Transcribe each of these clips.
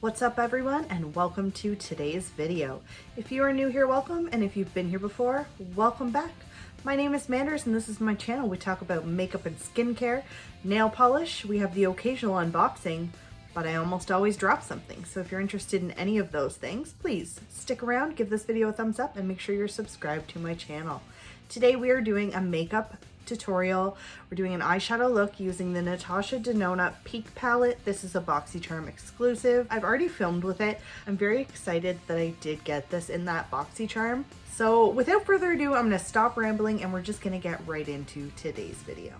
What's up everyone, and welcome to today's video. If you are new here, welcome, and if you've been here before, welcome back. My name is Manders and this is my channel. We talk about makeup and skincare, nail polish, we have the occasional unboxing, but I almost always drop something. So if you're interested in any of those things, please stick around, give this video a thumbs up, and make sure you're subscribed to my channel. Today we are doing a makeup tutorial. We're doing an eyeshadow look using the Natasha Denona Peak palette. This is a BoxyCharm exclusive. I've already filmed with it. I'm very excited that I did get this in that BoxyCharm. So without further ado, I'm gonna stop rambling and we're just gonna get right into today's video.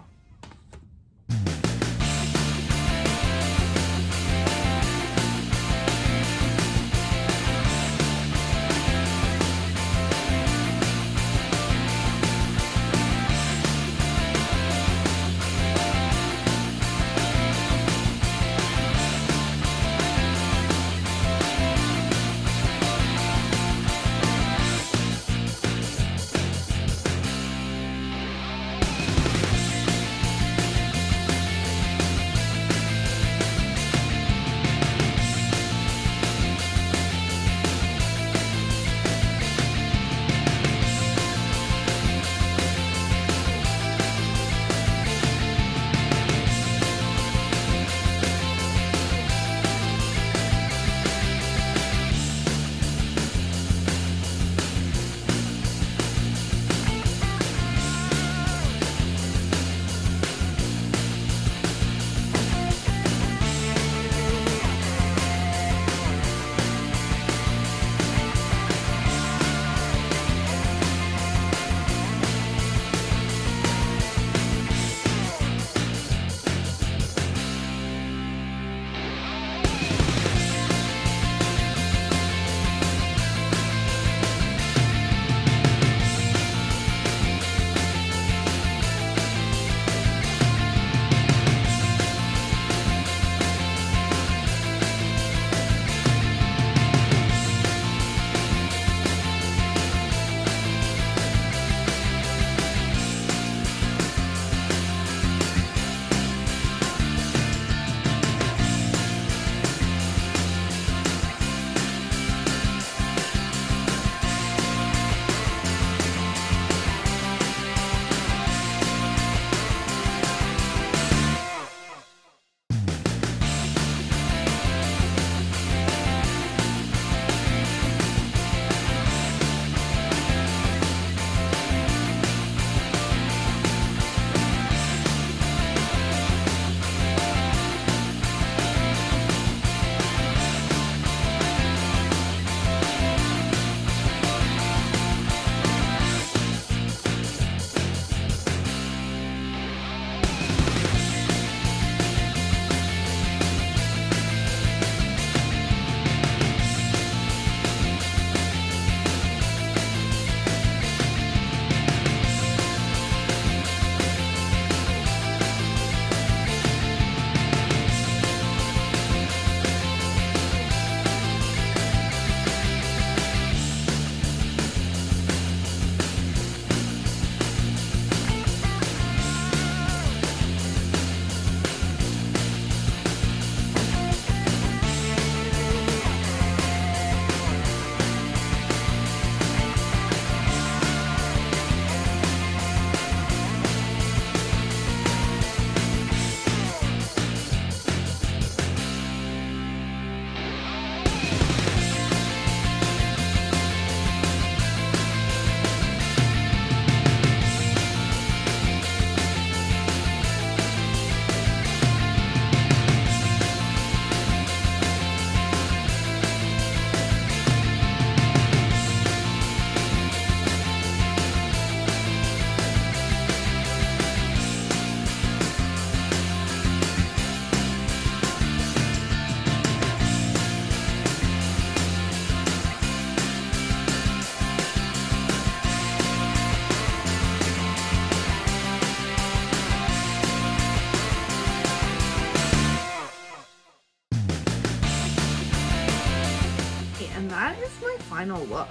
And that is my final look.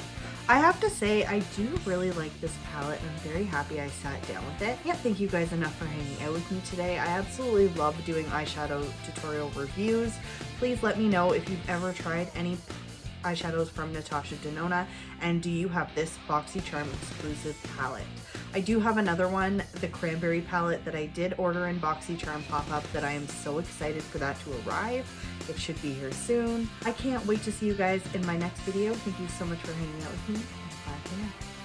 I have to say, I do really like this palette and I'm very happy I sat down with it. Can't thank you guys enough for hanging out with me today. I absolutely love doing eyeshadow tutorial reviews. Please let me know if you've ever tried any eyeshadows from Natasha Denona, and do you have this BoxyCharm exclusive palette? I do have another one, the cranberry palette that I did order in BoxyCharm pop-up that I am so excited for that to arrive. It should be here soon. I can't wait to see you guys in my next video. Thank you so much for hanging out with me. Bye for now.